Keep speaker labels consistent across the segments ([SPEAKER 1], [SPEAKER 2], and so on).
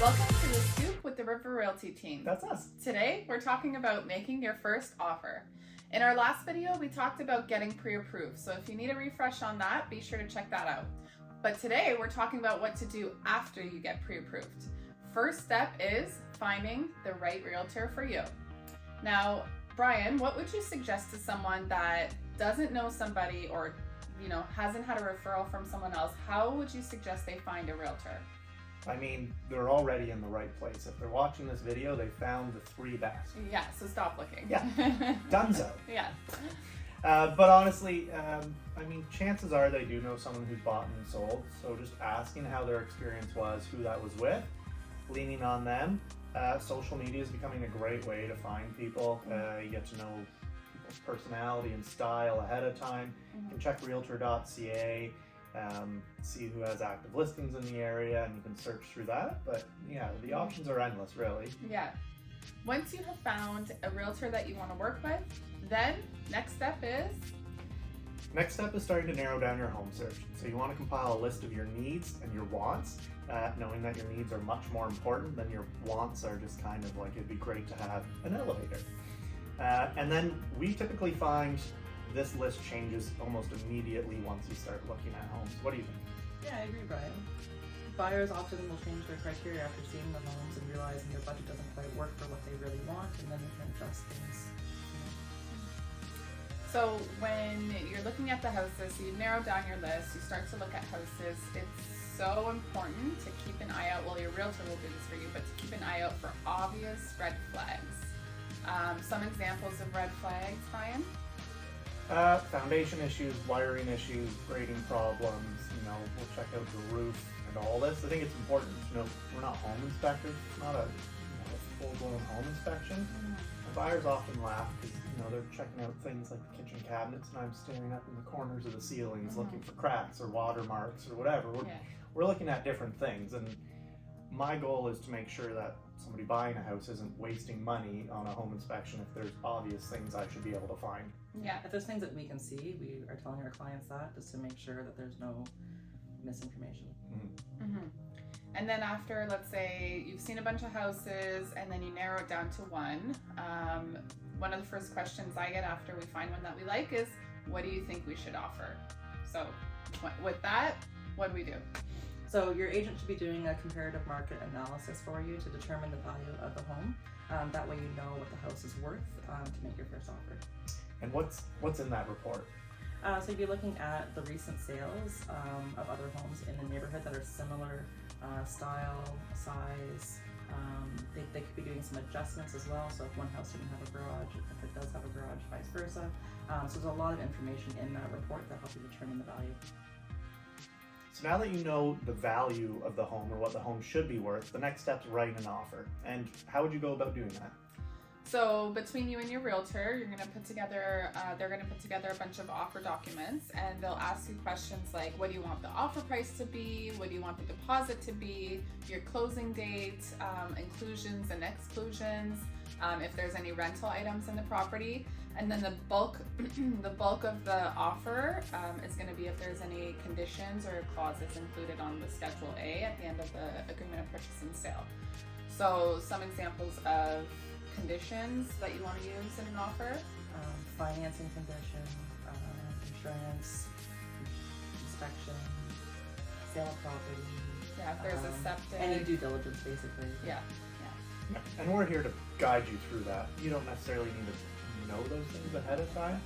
[SPEAKER 1] Welcome to The Scoop with the River Realty team.
[SPEAKER 2] That's us.
[SPEAKER 1] Today, we're talking about making your first offer. In our last video, we talked about getting pre-approved, so if you need a refresh on that, be sure to check that out. But today, we're talking about what to do after you get pre-approved. First step is finding the right realtor for you. Now, Brian, what would you suggest to someone that doesn't know somebody or hasn't had a referral from someone else? How would you suggest they find a realtor?
[SPEAKER 2] I mean, they're already in the right place. If they're watching this video, they found the three best.
[SPEAKER 1] Yeah, so stop looking.
[SPEAKER 2] Yeah, donezo.
[SPEAKER 1] Yeah.
[SPEAKER 2] But honestly, I mean, chances are they do know someone who's bought and sold. So just asking how their experience was, who that was with, leaning on them. Social media is becoming a great way to find people. You get to know people's personality and style ahead of time. You can check realtor.ca. See who has active listings in the area, and you can search through that. But yeah, the options are endless, really.
[SPEAKER 1] Yeah. Once you have found a realtor that you want to work with, then next step is?
[SPEAKER 2] Next step is starting to narrow down your home search. So you want to compile a list of your needs and your wants, knowing that your needs are much more important than your wants are just kind of like, it'd be great to have an elevator. And then we typically find this list changes almost immediately once you start looking at homes. What do you think?
[SPEAKER 3] Yeah, I agree, Brian. Buyers often will change their criteria after seeing the homes and realizing their budget doesn't quite work for what they really want, and then they can adjust things.
[SPEAKER 1] So when you're looking at the houses, so you narrow down your list, you start to look at houses, it's so important to keep an eye out, well, your realtor will do this for you, but to keep an eye out for obvious red flags. Some examples of red flags, Brian?
[SPEAKER 2] Foundation issues, wiring issues, grading problems, we'll check out the roof and all this. I think it's important to know we're not home inspectors. It's not a full-blown home inspection. The buyers often laugh because they're checking out things like the kitchen cabinets, and I'm staring up in the corners of the ceilings looking for cracks or watermarks or whatever. We're looking at different things, and my goal is to make sure that somebody buying a house isn't wasting money on a home inspection if there's obvious things I should be able to find.
[SPEAKER 1] Yeah.
[SPEAKER 3] If there's things that we can see, we are telling our clients that just to make sure that there's no misinformation.
[SPEAKER 1] And then after, let's say you've seen a bunch of houses and then you narrow it down to one, one of the first questions I get after we find one that we like is, what do you think we should offer? So with that, what do we do?
[SPEAKER 3] So your agent should be doing a comparative market analysis for you to determine the value of the home. That way you know what the house is worth to make your first offer.
[SPEAKER 2] And what's in that report?
[SPEAKER 3] So you'd be looking at the recent sales of other homes in the neighborhood that are similar style, size. They could be doing some adjustments as well. So if one house didn't have a garage, if it does have a garage, vice versa. So there's a lot of information in that report that helps you determine the value.
[SPEAKER 2] So now that you know the value of the home or what the home should be worth, the next step is writing an offer. And how would you go about doing that?
[SPEAKER 1] So between you and your realtor, you're going to put together, they're going to put together a bunch of offer documents, and they'll ask you questions like, what do you want the offer price to be? What do you want the deposit to be? Your closing date, inclusions and exclusions, if there's any rental items in the property. And then the bulk of the offer is going to be if there's any conditions or clauses included on the Schedule A at the end of the agreement of purchase and sale. So some examples of conditions that you want to use in an offer:
[SPEAKER 3] financing condition, insurance, inspection, sale of property.
[SPEAKER 1] Yeah, if there's a septic.
[SPEAKER 3] Any due diligence, basically.
[SPEAKER 1] Yeah.
[SPEAKER 2] And we're here to guide you through that. You don't necessarily need to know those things ahead of time.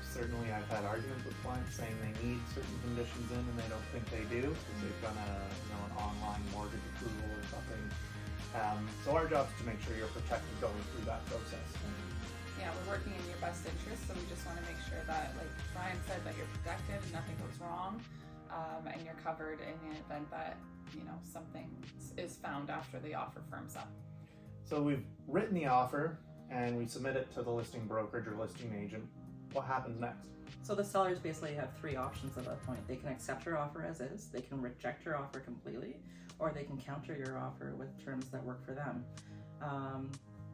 [SPEAKER 2] Certainly I've had arguments with clients saying they need certain conditions in and they don't think they do because they've done an online mortgage approval or something. So our job is to make sure you're protected going through that process.
[SPEAKER 1] Yeah, we're working in your best interest, so we just want to make sure that, like Brian said, that you're protected and nothing goes wrong, and you're covered in the event that something is found after the offer firms up.
[SPEAKER 2] So we've written the offer and we submit it to the listing brokerage or listing agent. What happens next?
[SPEAKER 3] So the sellers basically have three options at that point. They can accept your offer as is, they can reject your offer completely, or they can counter your offer with terms that work for them.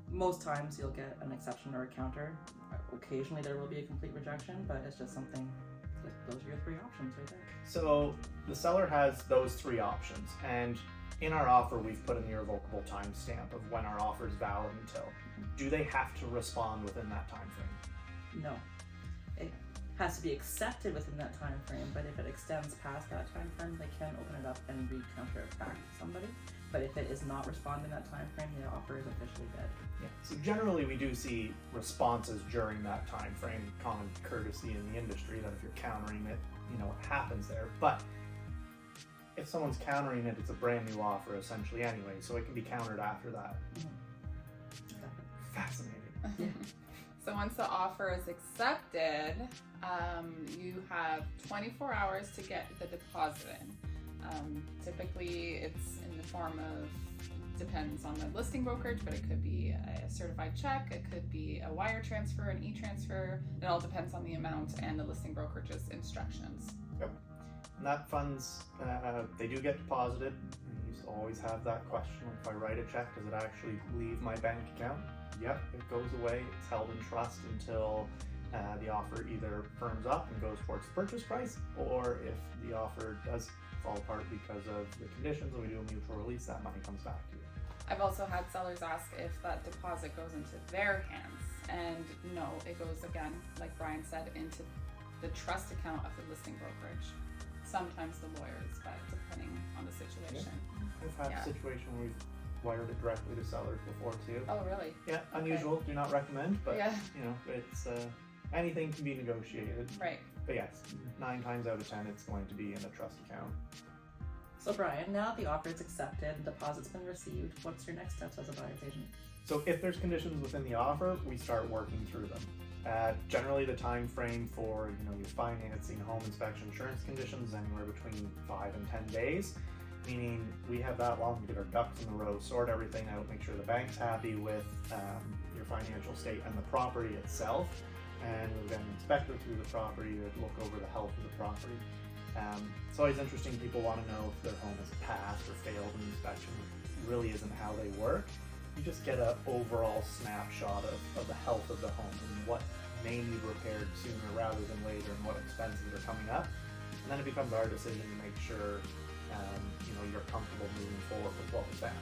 [SPEAKER 3] Most times you'll get an exception or a counter. Occasionally there will be a complete rejection, but it's just something, those are your three options right there.
[SPEAKER 2] So the seller has those three options, and in our offer, we've put an irrevocable timestamp of when our offer is valid until. Do they have to respond within that time frame?
[SPEAKER 3] No. It has to be accepted within that time frame, but if it extends past that time frame, they can open it up and re-counter it back to somebody. But if it is not responding in that time frame, the offer is officially dead.
[SPEAKER 2] Yeah. So generally, we do see responses during that time frame. Common courtesy in the industry that if you're countering it, it happens there. But if someone's countering it, it's a brand new offer essentially anyway, so it can be countered after that.
[SPEAKER 3] Exactly.
[SPEAKER 2] Fascinating.
[SPEAKER 1] So once the offer is accepted, you have 24 hours to get the deposit in. Typically, it's in the form of, depends on the listing brokerage, but it could be a certified check, it could be a wire transfer, an e-transfer. It all depends on the amount and the listing brokerage's instructions.
[SPEAKER 2] Yep. And that funds, they do get deposited. And you always have that question: if I write a check, does it actually leave my bank account? Yep, it goes away. It's held in trust until the offer either firms up and goes towards the purchase price, or if the offer does fall apart because of the conditions and we do a mutual release, that money comes back to you.
[SPEAKER 1] I've also had sellers ask if that deposit goes into their hands, and no, it goes, again, like Brian said, into the trust account of the listing brokerage. Sometimes the lawyers, but depending on the situation.
[SPEAKER 2] We've had a situation where we've wired it directly to sellers before too.
[SPEAKER 1] Oh, really?
[SPEAKER 2] Yeah, unusual. Do not recommend, but
[SPEAKER 1] Yeah.
[SPEAKER 2] it's anything can be negotiated.
[SPEAKER 1] Right.
[SPEAKER 2] But yes, 9 times out of 10, it's going to be in a trust account.
[SPEAKER 3] So Brian, now that the offer is accepted and deposit's been received, what's your next steps as a buyer's agent?
[SPEAKER 2] So if there's conditions within the offer, we start working through them. Generally, the time frame for your financing, home inspection, insurance conditions is anywhere between 5 and 10 days. Meaning we have that long to get our ducks in a row, sort everything out, make sure the bank's happy with your financial state and the property itself, and we'll get an inspector through the property to look over the health of the property. It's always interesting. People want to know if their home has passed or failed an inspection, which really isn't how they work. You just get an overall snapshot of the health of the home and what may need repaired sooner rather than later and what expenses are coming up. And then it becomes our decision to make sure you're comfortable moving forward with what was found.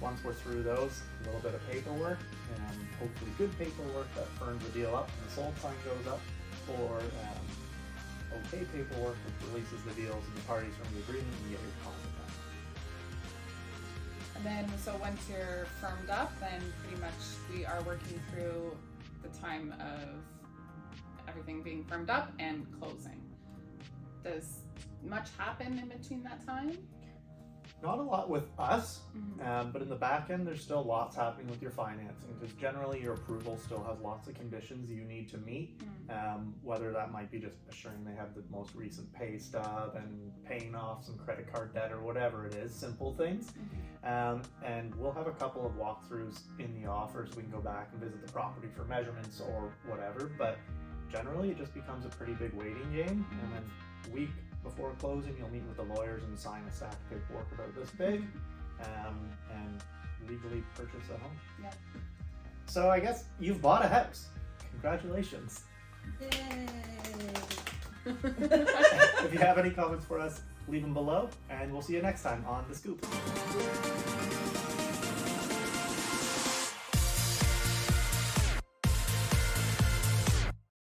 [SPEAKER 2] Once we're through those, a little bit of paperwork, and hopefully good paperwork that firms the deal up and the sold sign goes up, or okay paperwork which releases the deals and the parties from the agreement, and you get your deposit back.
[SPEAKER 1] And then, so once you're firmed up, then pretty much we are working through the time of everything being firmed up and closing. Does much happen in between that time?
[SPEAKER 2] Not a lot with us, but in the back end, there's still lots happening with your financing, because generally your approval still has lots of conditions you need to meet, whether that might be just assuring they have the most recent pay stub and paying off some credit card debt or whatever it is, simple things. And we'll have a couple of walkthroughs in the offer so we can go back and visit the property for measurements or whatever, but generally it just becomes a pretty big waiting game, and then a week before closing, you'll meet with the lawyers and sign a stack of paperwork about this big, and legally purchase a home.
[SPEAKER 1] Yep.
[SPEAKER 2] So I guess you've bought a house. Congratulations.
[SPEAKER 3] Yay!
[SPEAKER 2] If you have any comments for us, leave them below, and we'll see you next time on The Scoop.